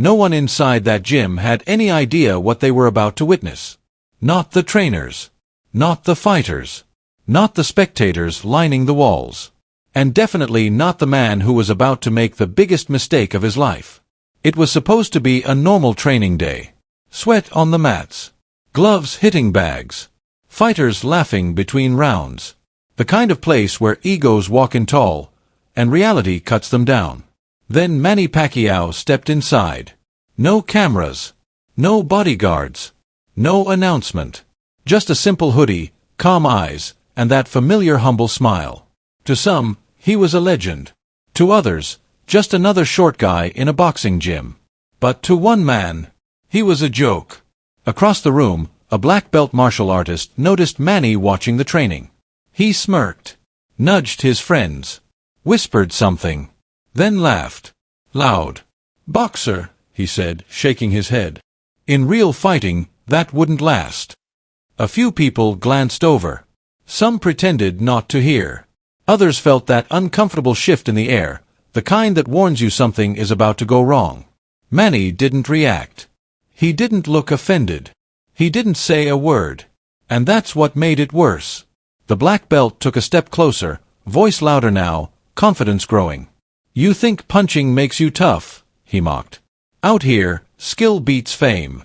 No one inside that gym had any idea what they were about to witness. Not the trainers. Not the fighters. Not the spectators lining the walls. And definitely not the man who was about to make the biggest mistake of his life. It was supposed to be a normal training day. Sweat on the mats. Gloves hitting bags. Fighters laughing between rounds. The kind of place where egos walk in tall, and reality cuts them down. Then Manny Pacquiao stepped inside. No cameras. No bodyguards. No announcement. Just a simple hoodie, calm eyes, and that familiar humble smile. To some, he was a legend. To others, just another short guy in a boxing gym. But to one man, he was a joke. Across the room, a black belt martial artist noticed Manny watching the training. He smirked, nudged his friends, whispered something, then laughed. Loud. "Boxer," he said, shaking his head. In real fighting, that wouldn't last. A few people glanced over. Some pretended not to hear. Others felt that uncomfortable shift in the air, the kind that warns you something is about to go wrong. Manny didn't react. He didn't look offended. He didn't say a word. And that's what made it worse. The black belt took a step closer, voice louder now, confidence growing. "You think punching makes you tough," he mocked. "Out here, skill beats fame."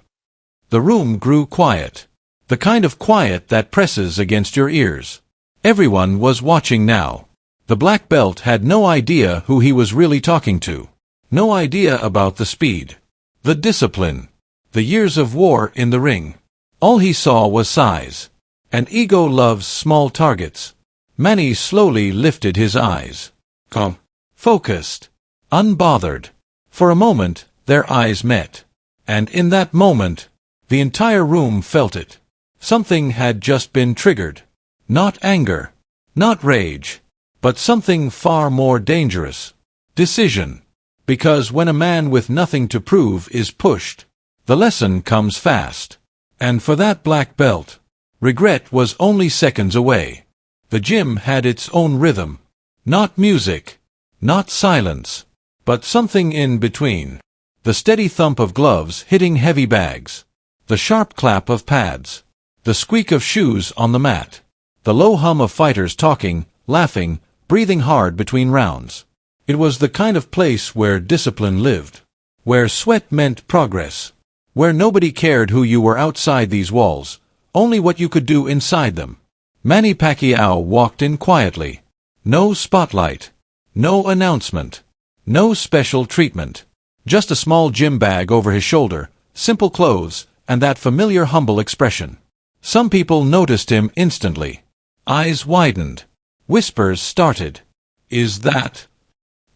The room grew quiet. The kind of quiet that presses against your ears. Everyone was watching now. The black belt had no idea who he was really talking to. No idea about the speed. The discipline. The years of war in the ring. All he saw was size. And ego loves small targets. Manny slowly lifted his eyes. Calm. Focused. Unbothered. For a moment, their eyes met. And in that moment, the entire room felt it. Something had just been triggered. Not anger. Not rage. But something far more dangerous. Decision. Because when a man with nothing to prove is pushed, the lesson comes fast. And for that black belt, regret was only seconds away. The gym had its own rhythm. Not music. Not silence. But something in between. The steady thump of gloves hitting heavy bags. The sharp clap of pads. The squeak of shoes on the mat. The low hum of fighters talking, laughing, breathing hard between rounds. It was the kind of place where discipline lived. Where sweat meant progress. Where nobody cared who you were outside these walls, only what you could do inside them. Manny Pacquiao walked in quietly. No spotlight. No announcement. No special treatment. Just a small gym bag over his shoulder, simple clothes, and that familiar humble expression. Some people noticed him instantly. Eyes widened. Whispers started. "Is that?"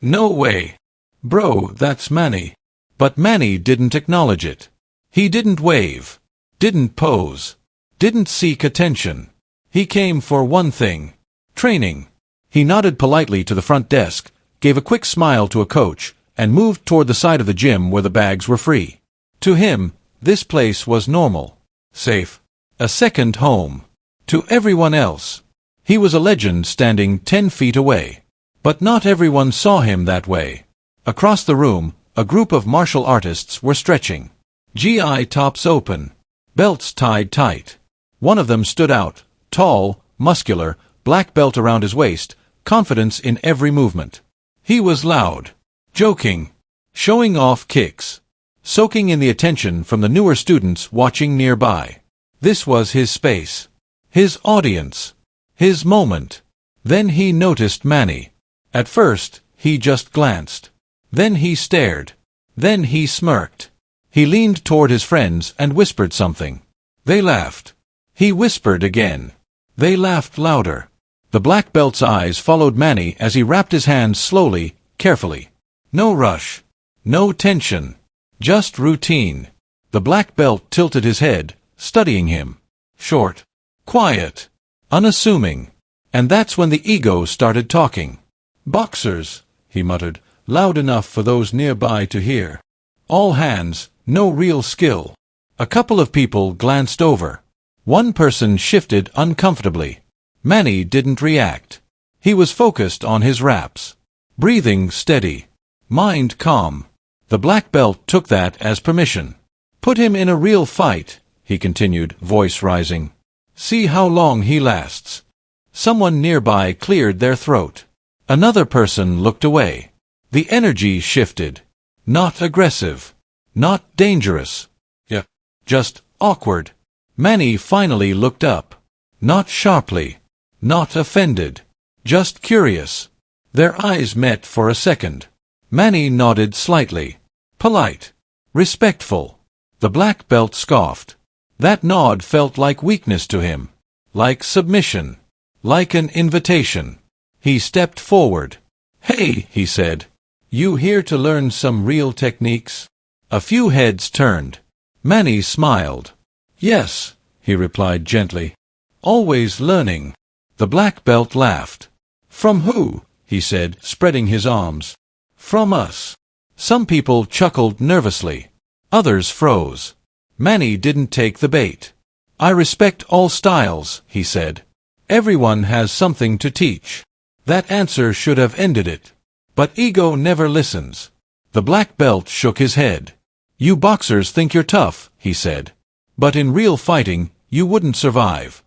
"No way. Bro, that's Manny." But Manny didn't acknowledge it. He didn't wave. Didn't pose. Didn't seek attention. He came for one thing. Training. He nodded politely to the front desk, gave a quick smile to a coach, and moved toward the side of the gym where the bags were free. To him, this place was normal. Safe. A second home. To everyone else, he was a legend standing 10 feet away. But not everyone saw him that way. Across the room, a group of martial artists were stretching. GI tops open. Belts tied tight. One of them stood out, tall, muscular, black belt around his waist, confidence in every movement. He was loud. Joking. Showing off kicks. Soaking in the attention from the newer students watching nearby. This was his space. His audience. His moment. Then he noticed Manny. At first, he just glanced. Then he stared. Then he smirked. He leaned toward his friends and whispered something. They laughed. He whispered again. They laughed louder. The black belt's eyes followed Manny as he wrapped his hands slowly, carefully. No rush. No tension. Just routine. The black belt tilted his head, studying him. Short. Quiet. Unassuming. And that's when the ego started talking. "Boxers," he muttered, loud enough for those nearby to hear. All hands, no real skill. A couple of people glanced over. One person shifted uncomfortably. Manny didn't react. He was focused on his raps. Breathing steady. Mind calm. The black belt took that as permission. Put him in a real fight, he continued, voice rising. See how long he lasts. Someone nearby cleared their throat. Another person looked away. The energy shifted. Not aggressive. Not dangerous. Yeah. Just awkward. Manny finally looked up. Not sharply. Not offended. Just curious. Their eyes met for a second. Manny nodded slightly. Polite. Respectful. The black belt scoffed. That nod felt like weakness to him. Like submission. Like an invitation. He stepped forward. Hey, he said. You here to learn some real techniques? A few heads turned. Manny smiled. Yes, he replied gently. Always learning. The black belt laughed. From who? He said, spreading his arms. From us. Some people chuckled nervously. Others froze. Manny didn't take the bait. I respect all styles, he said. Everyone has something to teach. That answer should have ended it. But ego never listens. The black belt shook his head. You boxers think you're tough, he said. But in real fighting, you wouldn't survive.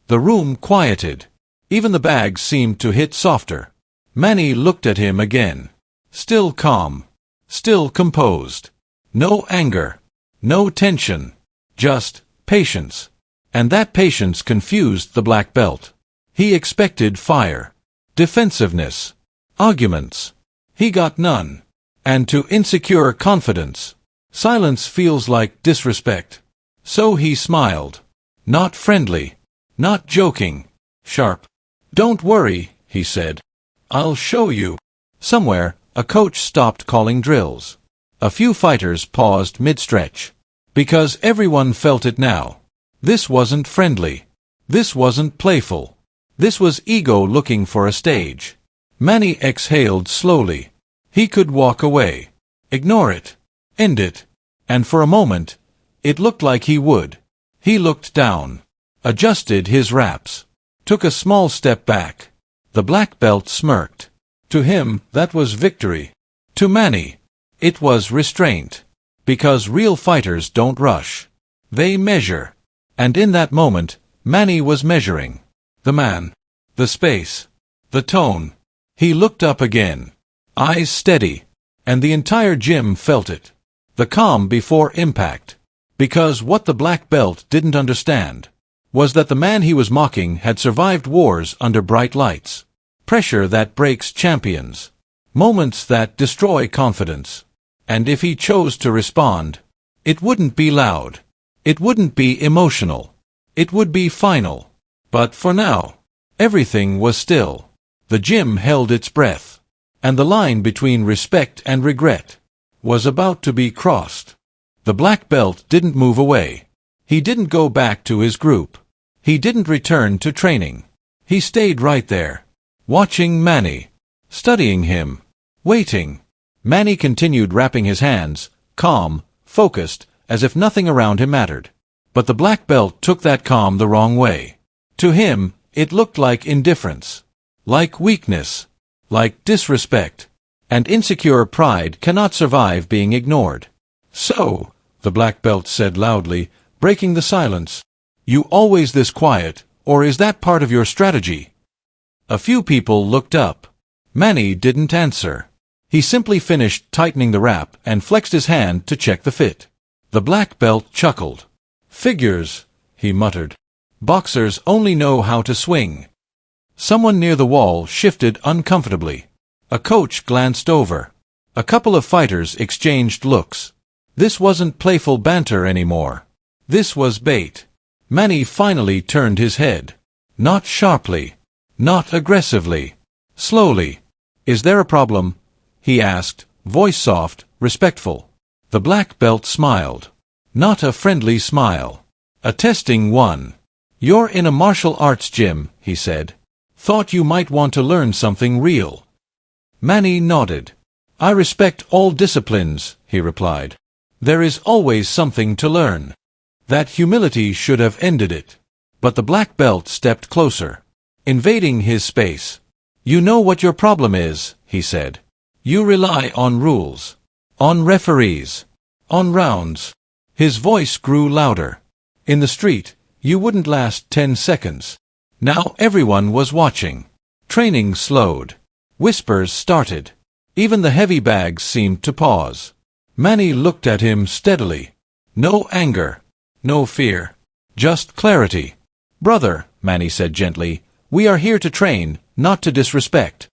The room quieted. Even the bags seemed to hit softer. Manny looked at him again. Still calm. Still composed. No anger. No tension. Just patience. And that patience confused the black belt. He expected fire. Defensiveness. Arguments. He got none. And to insecure confidence, silence feels like disrespect. So he smiled. Not friendly. Not joking. Sharp. Don't worry, he said. I'll show you. Somewhere, a coach stopped calling drills. A few fighters paused mid-stretch. Because everyone felt it now. This wasn't friendly. This wasn't playful. This was ego looking for a stage. Manny exhaled slowly. He could walk away. Ignore it. End it. And for a moment, it looked like he would. He looked down. Adjusted his wraps. Took a small step back. The black belt smirked. To him, that was victory. To Manny, it was restraint. Because real fighters don't rush. They measure. And in that moment, Manny was measuring. The man. The space. The tone. He looked up again. Eyes steady. And the entire gym felt it. The calm before impact. Because what the black belt didn't understand was that the man he was mocking had survived wars under bright lights. Pressure that breaks champions. Moments that destroy confidence. And if he chose to respond, it wouldn't be loud. It wouldn't be emotional. It would be final. But for now, everything was still. The gym held its breath. And the line between respect and regret was about to be crossed. The black belt didn't move away. He didn't go back to his group. He didn't return to training. He stayed right there, watching Manny, studying him, waiting. Manny continued wrapping his hands, calm, focused, as if nothing around him mattered. But the black belt took that calm the wrong way. To him, it looked like indifference, like weakness, like disrespect. And insecure pride cannot survive being ignored. So, the black belt said loudly, breaking the silence, you always this quiet, or is that part of your strategy? A few people looked up. Manny didn't answer. He simply finished tightening the wrap and flexed his hand to check the fit. The black belt chuckled. Figures, he muttered. Boxers only know how to swing. Someone near the wall shifted uncomfortably. A coach glanced over. A couple of fighters exchanged looks. This wasn't playful banter anymore. This was bait. Manny finally turned his head. Not sharply. Not aggressively. Slowly. Is there a problem? He asked, voice soft, respectful. The black belt smiled. Not a friendly smile. A testing one. You're in a martial arts gym, he said. Thought you might want to learn something real. Manny nodded. I respect all disciplines, he replied. There is always something to learn. That humility should have ended it. But the black belt stepped closer, invading his space. You know what your problem is, he said. You rely on rules. On referees. On rounds. His voice grew louder. In the street, you wouldn't last 10 seconds. Now everyone was watching. Training slowed. Whispers started. Even the heavy bags seemed to pause. Manny looked at him steadily. No anger. No fear. Just clarity. "Brother," Manny said gently, "we are here to train, not to disrespect."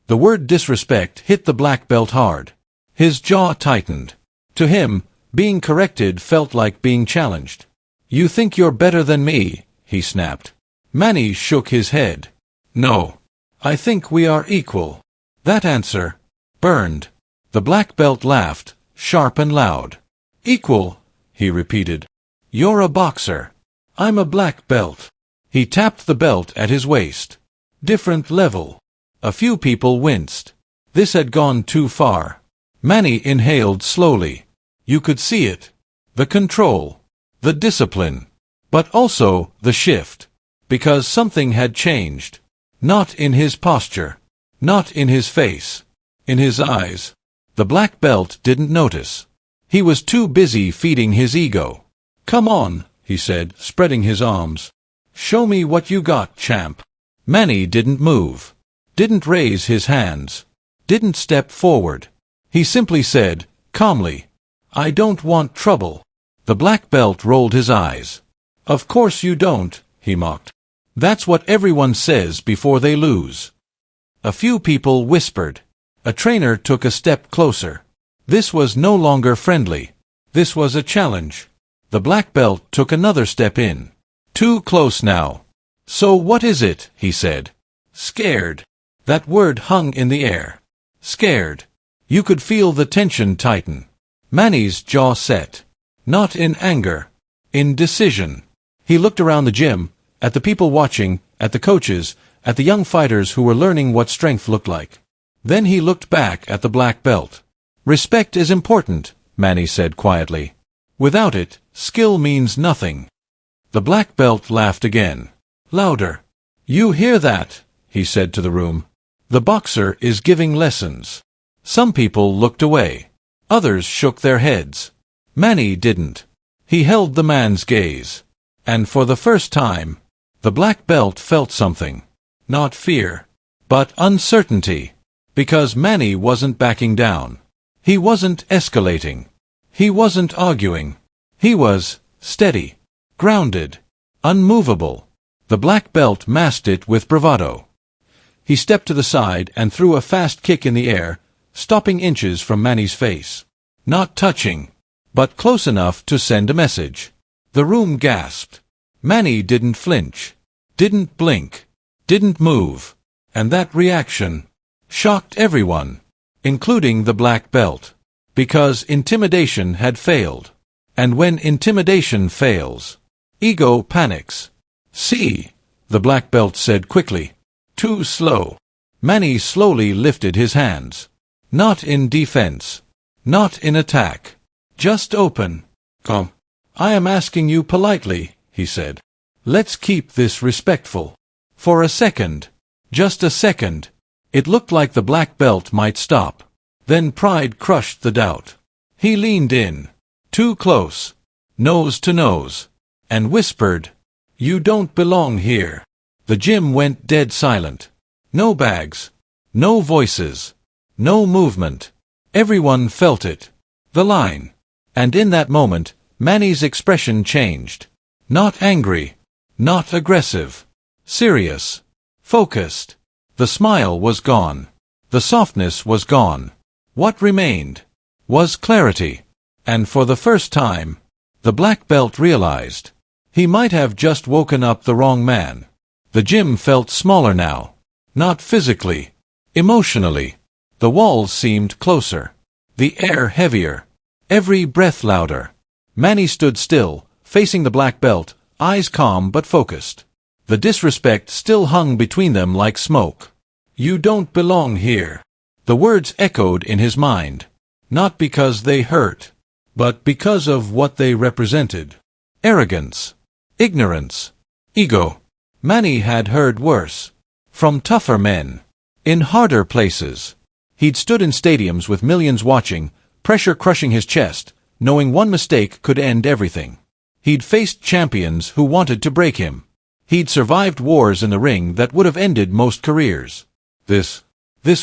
The word disrespect hit the black belt hard. His jaw tightened. To him, being corrected felt like being challenged. "You think you're better than me," he snapped. Manny shook his head. "No. I think we are equal." That answer burned. The black belt laughed, sharp and loud. "Equal," he repeated. "You're a boxer. I'm a black belt." He tapped the belt at his waist. "Different level." A few people winced. This had gone too far. Manny inhaled slowly. You could see it. The control. The discipline. But also the shift. Because something had changed. Not in his posture. Not in his face. In his eyes. The black belt didn't notice. He was too busy feeding his ego. "Come on," he said, spreading his arms. "Show me what you got, champ." Manny didn't move. Didn't raise his hands. Didn't step forward. He simply said, calmly, "I don't want trouble." The black belt rolled his eyes. "Of course you don't," he mocked. "That's what everyone says before they lose." A few people whispered. A trainer took a step closer. This was no longer friendly. This was a challenge. The black belt took another step in. "Too close now." "So what is it?" he said. "Scared." That word hung in the air. Scared. You could feel the tension tighten. Manny's jaw set. Not in anger. In decision. He looked around the gym, at the people watching, at the coaches, at the young fighters who were learning what strength looked like. Then he looked back at the black belt. "Respect is important," Manny said quietly. "Without it, skill means nothing." The black belt laughed again. Louder. "You hear that?" he said to the room. "The boxer is giving lessons." Some people looked away. Others shook their heads. Manny didn't. He held the man's gaze. And for the first time, the black belt felt something. Not fear, but uncertainty. Because Manny wasn't backing down. He wasn't escalating. He wasn't arguing. He was steady, grounded, unmovable. The black belt masked it with bravado. He stepped to the side and threw a fast kick in the air, stopping inches from Manny's face. Not touching, but close enough to send a message. The room gasped. Manny didn't flinch, didn't blink, didn't move. And that reaction shocked everyone, including the black belt. Because intimidation had failed. And when intimidation fails, ego panics. "See," the black belt said quickly. "Too slow." Manny slowly lifted his hands. Not in defense. Not in attack. Just open. "Come. I am asking you politely," he said. "Let's keep this respectful." For a second, just a second, it looked like the black belt might stop. Then pride crushed the doubt. He leaned in. Too close. Nose to nose. And whispered, "You don't belong here." The gym went dead silent. No bags. No voices. No movement. Everyone felt it. The line. And in that moment, Manny's expression changed. Not angry. Not aggressive. Serious. Focused. The smile was gone. The softness was gone. What remained was clarity. And for the first time, the black belt realized he might have just woken up the wrong man. The gym felt smaller now. Not physically. Emotionally. The walls seemed closer. The air heavier. Every breath louder. Manny stood still, facing the black belt, eyes calm but focused. The disrespect still hung between them like smoke. "You don't belong here." The words echoed in his mind. Not because they hurt, but because of what they represented. Arrogance. Ignorance. Ego. Manny had heard worse. From tougher men. In harder places. He'd stood in stadiums with millions watching, pressure crushing his chest, knowing one mistake could end everything. He'd faced champions who wanted to break him. He'd survived wars in the ring that would have ended most careers. This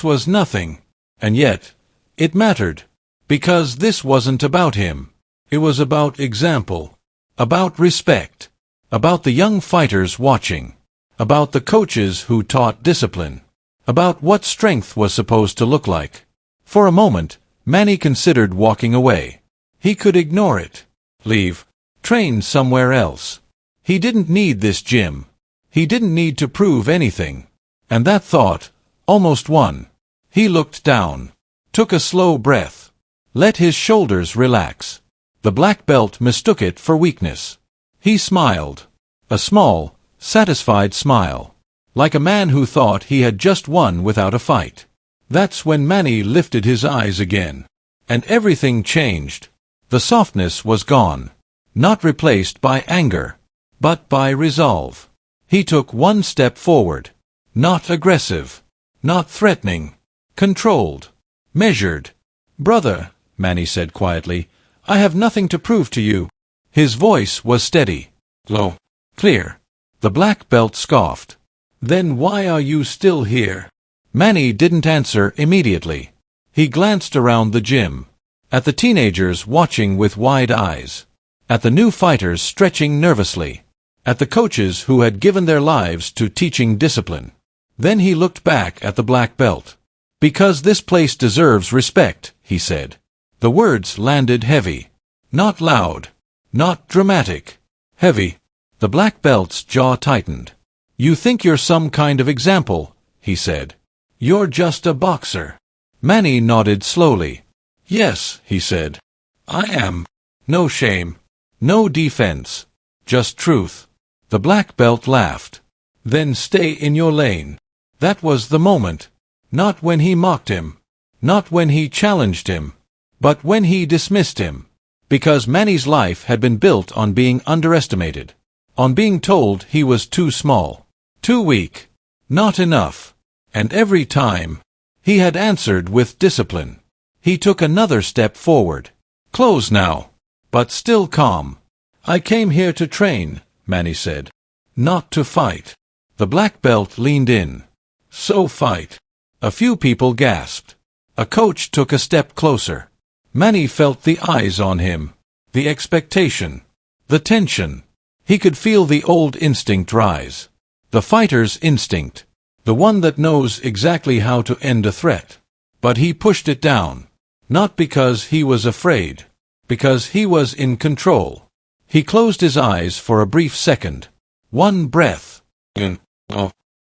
was nothing. And yet, it mattered. Because this wasn't about him. It was about example. About respect. About the young fighters watching. About the coaches who taught discipline. About what strength was supposed to look like. For a moment, Manny considered walking away. He could ignore it. Leave. Train somewhere else. He didn't need this gym. He didn't need to prove anything. And that thought almost won. He looked down. Took a slow breath. Let his shoulders relax. The black belt mistook it for weakness. He smiled. A small, satisfied smile. Like a man who thought he had just won without a fight. That's when Manny lifted his eyes again. And everything changed. The softness was gone. Not replaced by anger, but by resolve. He took one step forward. Not aggressive. Not threatening. Controlled. Measured. "Brother," Manny said quietly, "I have nothing to prove to you." His voice was steady. Low. Clear. The black belt scoffed. "Then why are you still here?" Manny didn't answer immediately. He glanced around the gym. At the teenagers watching with wide eyes. At the new fighters stretching nervously. At the coaches who had given their lives to teaching discipline. Then he looked back at the black belt. "Because this place deserves respect," he said. The words landed heavy. Not loud. Not dramatic. Heavy. The black belt's jaw tightened. "You think you're some kind of example," he said. "You're just a boxer." Manny nodded slowly. "Yes," he said. "I am. No shame. No defense. Just truth." The black belt laughed. "Then stay in your lane." That was the moment. Not when he mocked him. Not when he challenged him. But when he dismissed him. Because Manny's life had been built on being underestimated. On being told he was too small. Too weak. Not enough. And every time, he had answered with discipline. He took another step forward. Close now. But still calm. "I came here to train," Manny said. "Not to fight." The black belt leaned in. "So fight." A few people gasped. A coach took a step closer. Manny felt the eyes on him. The expectation. The tension. He could feel the old instinct rise. The fighter's instinct. The one that knows exactly how to end a threat. But he pushed it down. Not because he was afraid. Because he was in control. He closed his eyes for a brief second. One breath.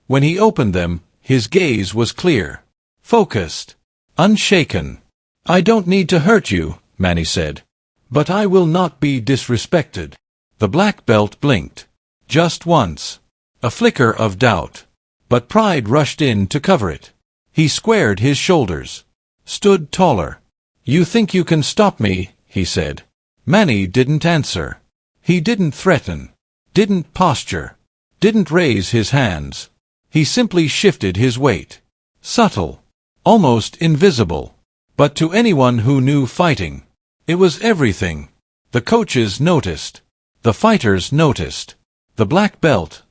When he opened them, his gaze was clear. Focused. Unshaken. "I don't need to hurt you," Manny said. "But I will not be disrespected." The black belt blinked. Just once. A flicker of doubt. But pride rushed in to cover it. He squared his shoulders. Stood taller. "You think you can stop me," he said. Manny didn't answer. He didn't threaten. Didn't posture. Didn't raise his hands. He simply shifted his weight. Subtle. Almost invisible. But to anyone who knew fighting, it was everything. The coaches noticed. The fighters noticed. The black belt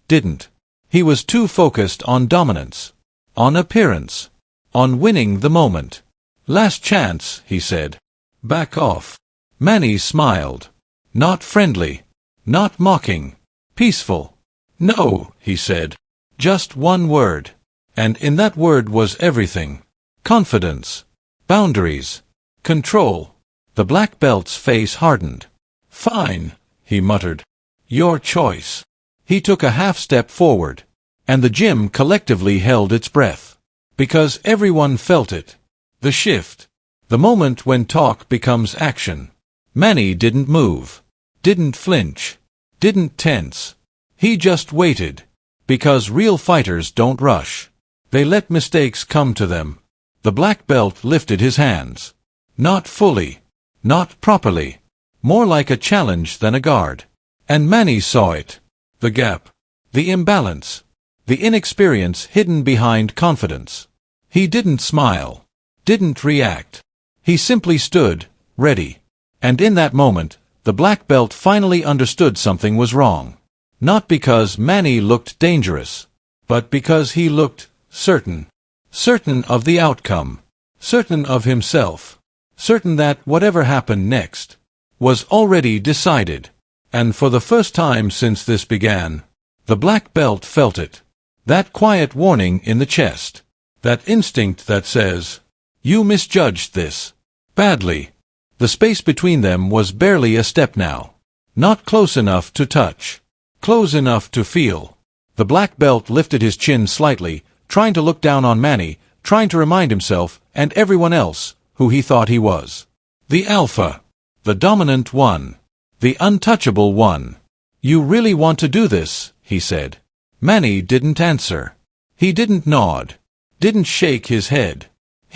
didn't. He was too focused on dominance. On appearance. On winning the moment. "Last chance," he said. "Back off." Manny smiled. Not friendly. Not mocking. Peaceful. "No," he said. Just one word. And in that word was everything. Confidence. Boundaries. Control. The black belt's face hardened. "Fine," he muttered. "Your choice." He took a half step forward. And the gym collectively held its breath. Because everyone felt it. The shift. The moment when talk becomes action. Manny didn't move. Didn't flinch. Didn't tense. He just waited. Because real fighters don't rush. They let mistakes come to them. The black belt lifted his hands. Not fully. Not properly. More like a challenge than a guard. And Manny saw it. The gap. The imbalance. The inexperience hidden behind confidence. He didn't smile. Didn't react. He simply stood, ready. And in that moment, the black belt finally understood something was wrong. Not because Manny looked dangerous, but because he looked certain. Certain of the outcome. Certain of himself. Certain that whatever happened next was already decided. And for the first time since this began, the black belt felt it. That quiet warning in the chest. That instinct that says, "You misjudged this. Badly." The space between them was barely a step now. Not close enough to touch. Close enough to feel. The black belt lifted his chin slightly, trying to look down on Manny, trying to remind himself, and everyone else, who he thought he was. The alpha. The dominant one. The untouchable one. "You really want to do this?" he said. Manny didn't answer. He didn't nod. Didn't shake his head.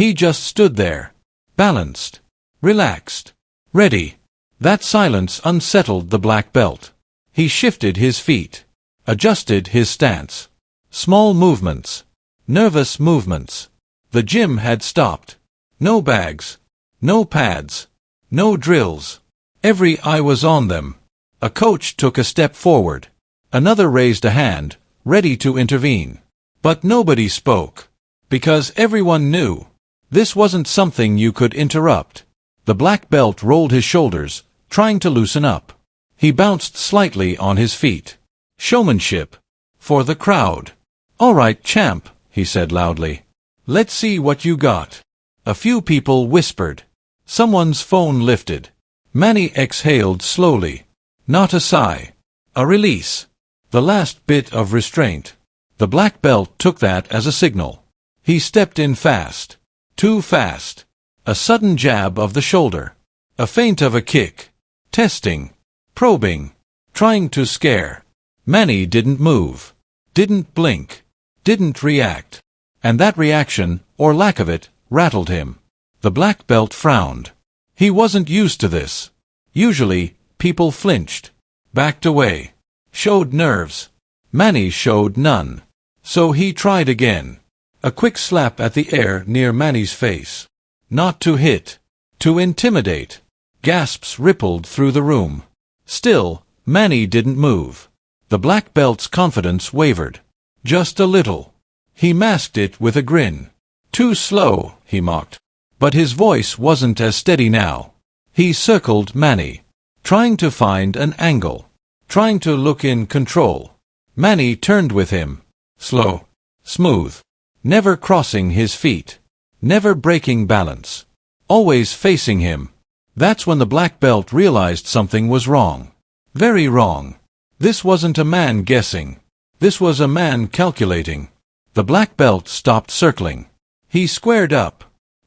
He just stood there. Balanced. Relaxed. Ready. That silence unsettled the black belt. He shifted his feet. Adjusted his stance. Small movements. Nervous movements. The gym had stopped. No bags. No pads. No drills. Every eye was on them. A coach took a step forward. Another raised a hand, ready to intervene. But nobody spoke. Because everyone knew. This wasn't something you could interrupt. The black belt rolled his shoulders, trying to loosen up. He bounced slightly on his feet. Showmanship. For the crowd. "All right, champ," he said loudly. "Let's see what you got." A few people whispered. Someone's phone lifted. Manny exhaled slowly. Not a sigh. A release. The last bit of restraint. The black belt took that as a signal. He stepped in fast. Too fast. A sudden jab of the shoulder. A feint of a kick. Testing. Probing. Trying to scare. Manny didn't move. Didn't blink. Didn't react. And that reaction, or lack of it, rattled him. The black belt frowned. He wasn't used to this. Usually, people flinched. Backed away. Showed nerves. Manny showed none. So he tried again. A quick slap at the air near Manny's face. Not to hit. To intimidate. Gasps rippled through the room. Still, Manny didn't move. The black belt's confidence wavered. Just a little. He masked it with a grin. "Too slow," he mocked. But his voice wasn't as steady now. He circled Manny. Trying to find an angle. Trying to look in control. Manny turned with him. Slow. Smooth. Never crossing his feet. Never breaking balance. Always facing him. That's when the black belt realized something was wrong. Very wrong. This wasn't a man guessing. This was a man calculating. The black belt stopped circling. He squared up.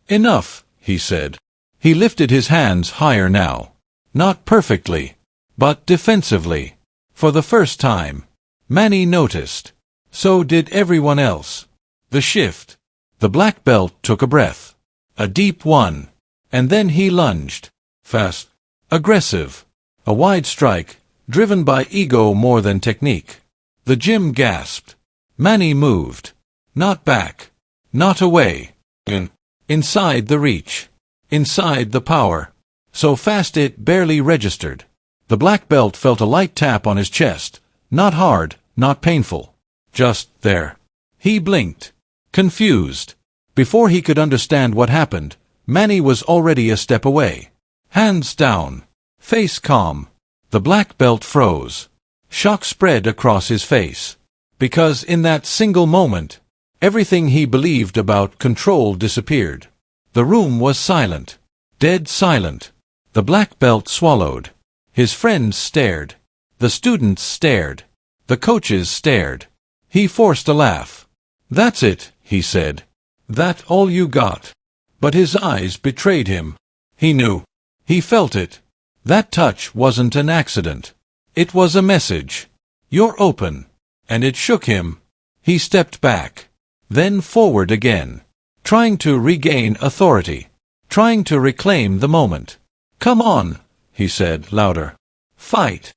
"Enough," he said. He lifted his hands higher now. Not perfectly, but defensively. For the first time. Manny noticed. So did everyone else. The shift. The black belt took a breath. A deep one. And then he lunged. Fast. Aggressive. A wide strike, driven by ego more than technique. The gym gasped. Manny moved. Not back. Not away. Inside the reach. Inside the power. So fast it barely registered. The black belt felt a light tap on his chest. Not hard, not painful. Just there. He blinked. Confused. Before he could understand what happened, Manny was already a step away. Hands down. Face calm. The black belt froze. Shock spread across his face. Because in that single moment, everything he believed about control disappeared. The room was silent. Dead silent. The black belt swallowed. His friends stared. The students stared. The coaches stared. He forced a laugh. "That's it," he said. "That all you got?" But his eyes betrayed him. He knew. He felt it. That touch wasn't an accident. It was a message. "You're open." And it shook him. He stepped back. Then forward again. Trying to regain authority. Trying to reclaim the moment. "Come on," he said louder. "Fight."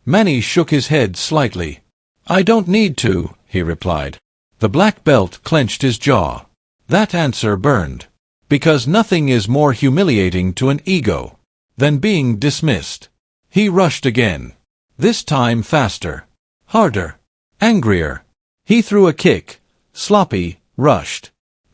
Manny shook his head slightly. "I don't need to," he replied. The black belt clenched his jaw. That answer burned. Because nothing is more humiliating to an ego than being dismissed. He rushed again. This time faster, harder, angrier. He threw a kick, sloppy, rushed.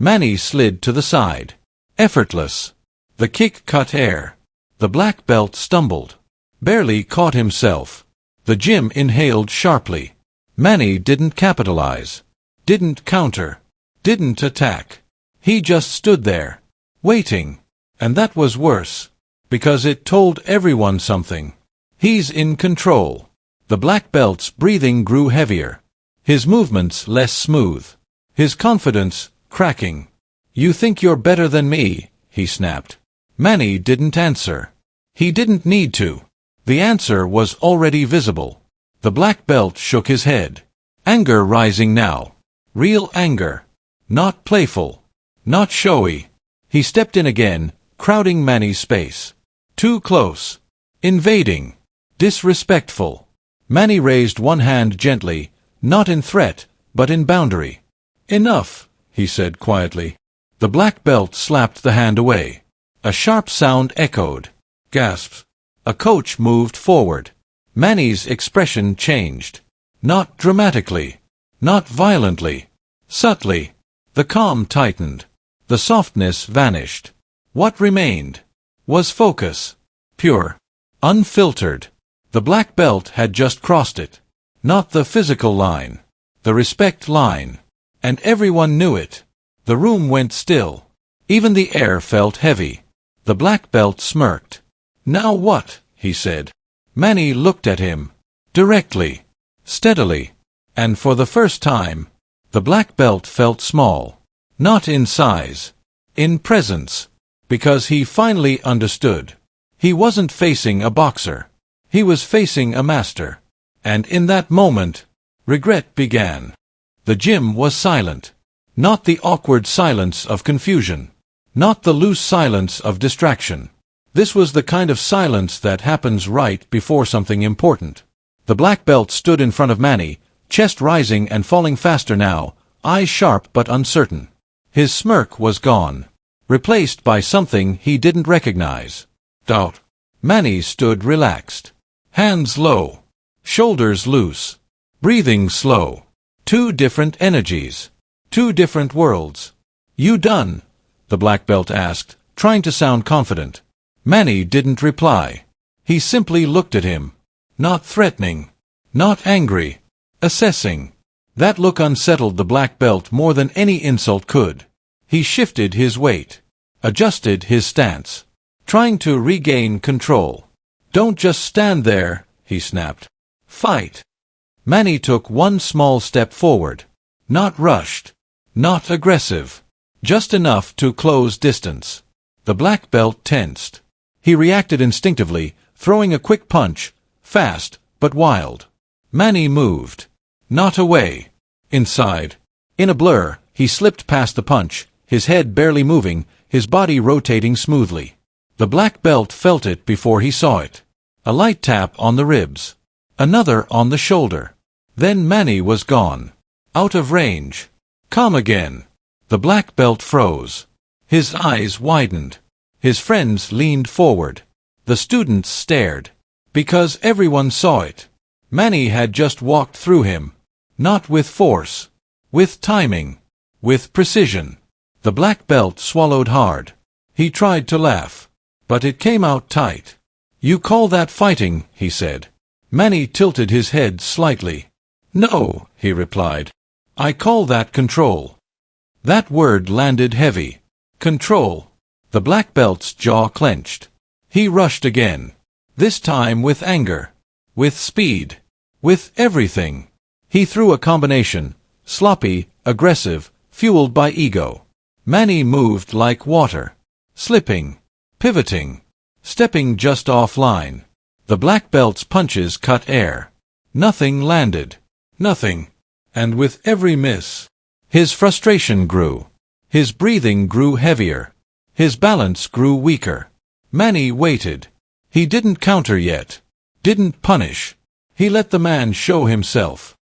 Manny slid to the side. Effortless. The kick cut air. The black belt stumbled. Barely caught himself. The gym inhaled sharply. Manny didn't capitalize. Didn't counter. Didn't attack. He just stood there, waiting. And that was worse, because it told everyone something. He's in control. The black belt's breathing grew heavier. His movements less smooth. His confidence cracking. "You think you're better than me," he snapped. Manny didn't answer. He didn't need to. The answer was already visible. The black belt shook his head. Anger rising now. Real anger. Not playful. Not showy. He stepped in again, crowding Manny's space. Too close. Invading. Disrespectful. Manny raised one hand gently, not in threat, but in boundary. "Enough," he said quietly. The black belt slapped the hand away. A sharp sound echoed. Gasps. A coach moved forward. Manny's expression changed. Not dramatically. Not violently. Subtly. The calm tightened. The softness vanished. What remained was focus. Pure. Unfiltered. The black belt had just crossed it. Not the physical line. The respect line. And everyone knew it. The room went still. Even the air felt heavy. The black belt smirked. "Now what?" he said. Manny looked at him. Directly. Steadily. And for the first time, the black belt felt small. Not in size. In presence. Because he finally understood. He wasn't facing a boxer. He was facing a master. And in that moment, regret began. The gym was silent. Not the awkward silence of confusion. Not the loose silence of distraction. This was the kind of silence that happens right before something important. The black belt stood in front of Manny, chest rising and falling faster now, eyes sharp but uncertain. His smirk was gone, replaced by something he didn't recognize. Doubt. Manny stood relaxed. Hands low. Shoulders loose. Breathing slow. Two different energies. Two different worlds. "You done?" the black belt asked, trying to sound confident. Manny didn't reply. He simply looked at him. Not threatening. Not angry. Assessing. That look unsettled the black belt more than any insult could. He shifted his weight. Adjusted his stance. Trying to regain control. "Don't just stand there," he snapped. "Fight." Manny took one small step forward. Not rushed. Not aggressive. Just enough to close distance. The black belt tensed. He reacted instinctively, throwing a quick punch, fast but wild. Manny moved. Not away. Inside. In a blur, he slipped past the punch, his head barely moving, his body rotating smoothly. The black belt felt it before he saw it. A light tap on the ribs. Another on the shoulder. Then Manny was gone. Out of range. Calm again. The black belt froze. His eyes widened. His friends leaned forward. The students stared. Because everyone saw it. Manny had just walked through him. Not with force. With timing. With precision. The black belt swallowed hard. He tried to laugh. But it came out tight. "You call that fighting?" he said. Manny tilted his head slightly. "No," he replied. "I call that control." That word landed heavy. Control. The black belt's jaw clenched. He rushed again. This time with anger. With speed. With everything. He threw a combination. Sloppy, aggressive, fueled by ego. Manny moved like water. Slipping. Pivoting. Stepping just offline. The black belt's punches cut air. Nothing landed. Nothing. And with every miss, his frustration grew. His breathing grew heavier. His balance grew weaker. Manny waited. He didn't counter yet. Didn't punish. He let the man show himself.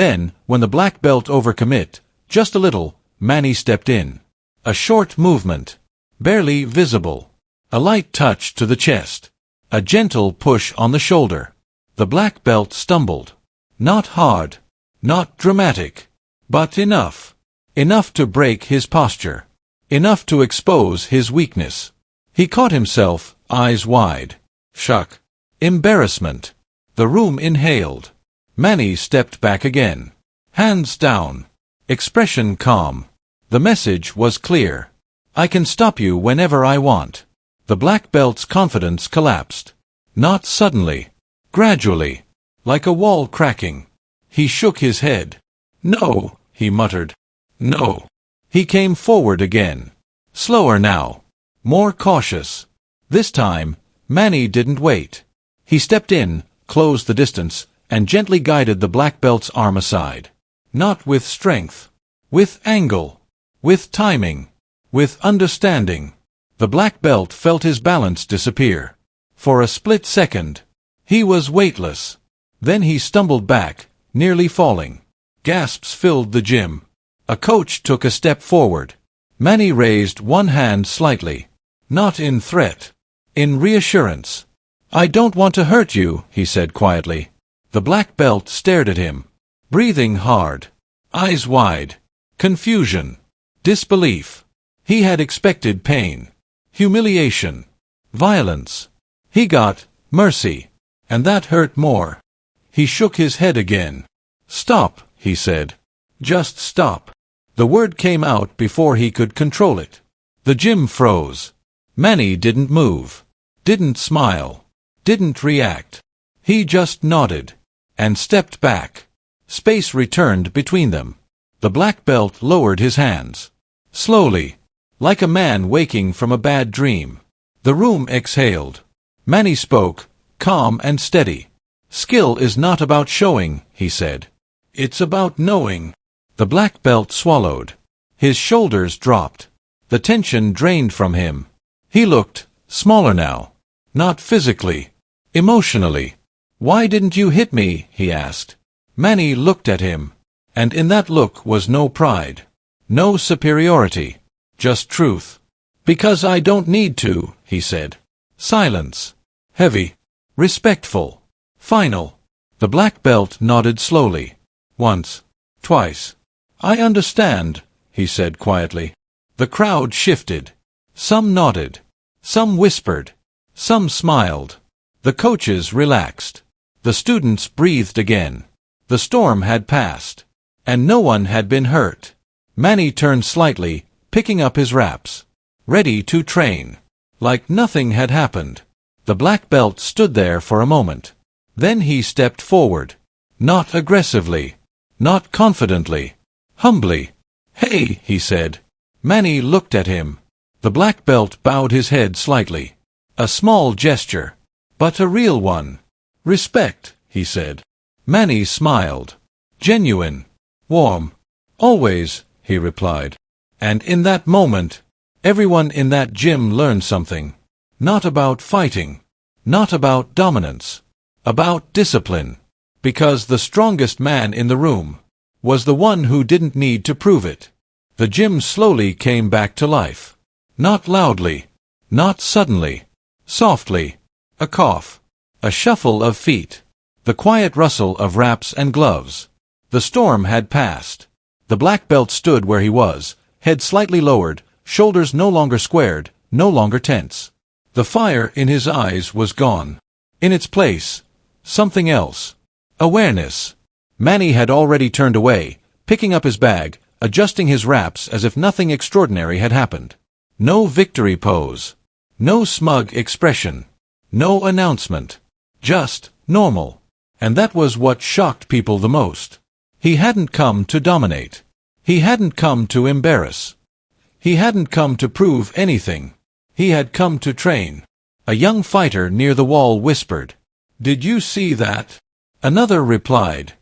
Then, when the black belt overcommit, just a little, Manny stepped in. A short movement. barely visible. A light touch to the chest. A gentle push on the shoulder. The black belt stumbled. Not hard. Not dramatic. But enough. Enough to break his posture. Enough to expose his weakness. He caught himself, eyes wide. Shock. Embarrassment. The room inhaled. Manny stepped back again. Hands down. Expression calm. The message was clear. I can stop you whenever I want. The black belt's confidence collapsed. Not suddenly. Gradually. Like a wall cracking. He shook his head. No, he muttered. No. He came forward again. Slower now. More cautious. This time, Manny didn't wait. He stepped in, closed the distance, and gently guided the black belt's arm aside. Not with strength. With angle. With timing. With understanding. The black belt felt his balance disappear. For a split second, he was weightless. Then he stumbled back, nearly falling. Gasps filled the gym. A coach took a step forward. Manny raised one hand slightly. Not in threat. In reassurance. I don't want to hurt you, he said quietly. The black belt stared at him. Breathing hard. Eyes wide. Confusion. Disbelief. He had expected pain. Humiliation. Violence. He got mercy. And that hurt more. He shook his head again. Stop, he said. Just stop. The word came out before he could control it. The gym froze. Manny didn't move. Didn't smile. Didn't react. He just nodded. And stepped back. Space returned between them. The black belt lowered his hands. Slowly. Like a man waking from a bad dream. The room exhaled. Manny spoke, calm and steady. Skill is not about showing, he said. It's about knowing. The black belt swallowed. His shoulders dropped. The tension drained from him. He looked smaller now. Not physically. Emotionally. Why didn't you hit me? He asked. Manny looked at him. And in that look was no pride. No superiority. Just truth. Because I don't need to, he said. Silence. Heavy. Respectful. Final. The black belt nodded slowly. Once. Twice. I understand, he said quietly. The crowd shifted. Some nodded. Some whispered. Some smiled. The coaches relaxed. The students breathed again. The storm had passed. And no one had been hurt. Manny turned slightly, picking up his wraps. Ready to train. Like nothing had happened. The black belt stood there for a moment. Then he stepped forward. Not aggressively. Not confidently. Humbly. Hey, he said. Manny looked at him. The black belt bowed his head slightly. A small gesture. But a real one. Respect, he said. Manny smiled. Genuine. Warm. Always, he replied. And in that moment, everyone in that gym learned something. Not about fighting. Not about dominance. About discipline. Because the strongest man in the room was the one who didn't need to prove it. The gym slowly came back to life. Not loudly. Not suddenly. Softly. A cough. A shuffle of feet. The quiet rustle of wraps and gloves. The storm had passed. The black belt stood where he was, head slightly lowered, shoulders no longer squared, no longer tense. The fire in his eyes was gone. In its place, something else. Awareness. Manny had already turned away, picking up his bag, adjusting his wraps as if nothing extraordinary had happened. No victory pose. No smug expression. No announcement. Just normal. And that was what shocked people the most. He hadn't come to dominate. He hadn't come to embarrass. He hadn't come to prove anything. He had come to train. A young fighter near the wall whispered, "Did you see that?" Another replied,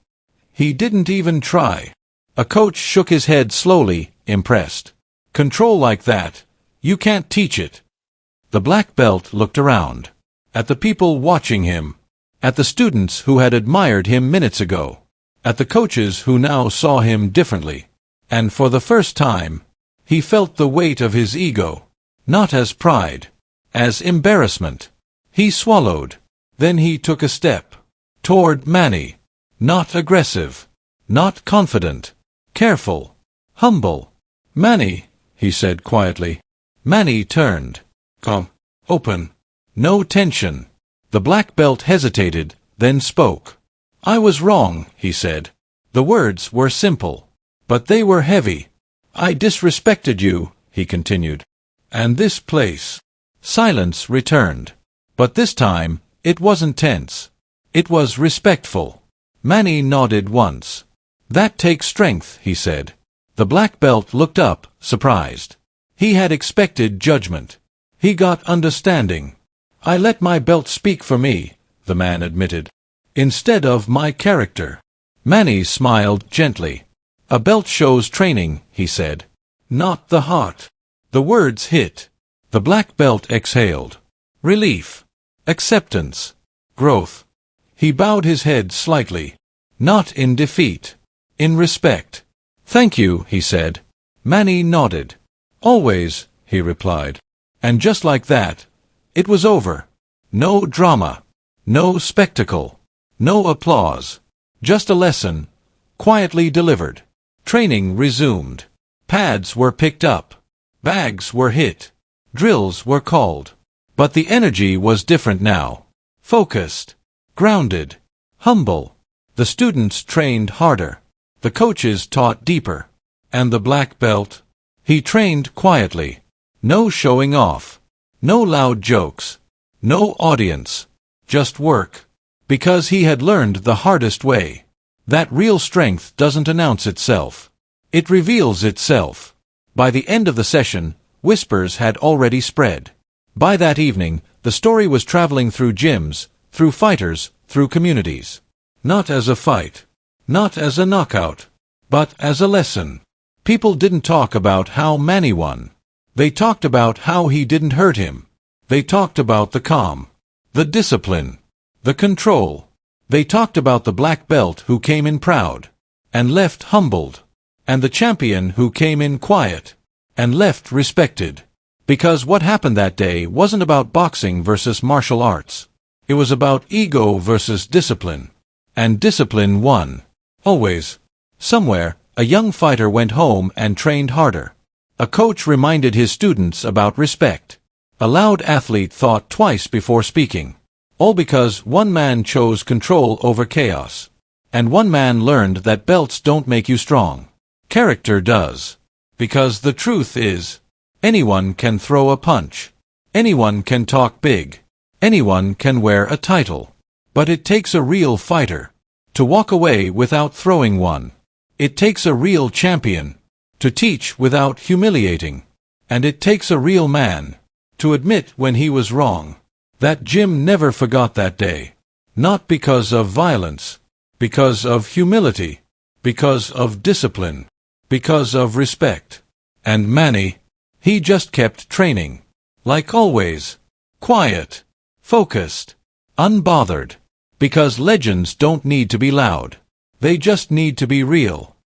"He didn't even try." A coach shook his head slowly, impressed. "Control like that, you can't teach it." The black belt looked around. At the people watching him. At the students who had admired him minutes ago. At the coaches who now saw him differently. And for the first time, he felt the weight of his ego. Not as pride. As embarrassment. He swallowed. Then he took a step. Toward Manny. Not aggressive. Not confident. Careful. Humble. "Manny," he said quietly. Manny turned. "Come. Open." No tension. The black belt hesitated, then spoke. "I was wrong," he said. The words were simple. But they were heavy. "I disrespected you," he continued. "And this place." Silence returned. But this time, it wasn't tense. It was respectful. Manny nodded once. "That takes strength," he said. The black belt looked up, surprised. He had expected judgment. He got understanding. "I let my belt speak for me," the man admitted. "Instead of my character." Manny smiled gently. "A belt shows training," he said. "Not the heart." The words hit. The black belt exhaled. Relief. Acceptance. Growth. He bowed his head slightly. Not in defeat. In respect. "Thank you," he said. Manny nodded. "Always," he replied. And just like that, it was over. No drama. No spectacle. No applause. Just a lesson, quietly delivered. Training resumed. Pads were picked up. Bags were hit. Drills were called. But the energy was different now. Focused. Grounded. Humble. The students trained harder. The coaches taught deeper. And the black belt? He trained quietly. No showing off. No loud jokes. No audience. Just work. Because he had learned the hardest way. That real strength doesn't announce itself. It reveals itself. By the end of the session, whispers had already spread. By that evening, the story was traveling through gyms, through fighters, through communities. Not as a fight. Not as a knockout. But as a lesson. People didn't talk about how Manny won. They talked about how he didn't hurt him. They talked about the calm. The discipline. The control. They talked about the black belt who came in proud. And left humbled. And the champion who came in quiet. And left respected. Because what happened that day wasn't about boxing versus martial arts. It was about ego versus discipline. And discipline won. Always. Somewhere, a young fighter went home and trained harder. A coach reminded his students about respect. A loud athlete thought twice before speaking. All because one man chose control over chaos. And one man learned that belts don't make you strong. Character does. Because the truth is, anyone can throw a punch. Anyone can talk big. Anyone can wear a title. But it takes a real fighter to walk away without throwing one. It takes a real champion to teach without humiliating. And it takes a real man to admit when he was wrong. That Jim never forgot that day. Not because of violence. Because of humility. Because of discipline. Because of respect. And Manny, he just kept training. Like always. Quiet. Focused. Unbothered. Because legends don't need to be loud. They just need to be real.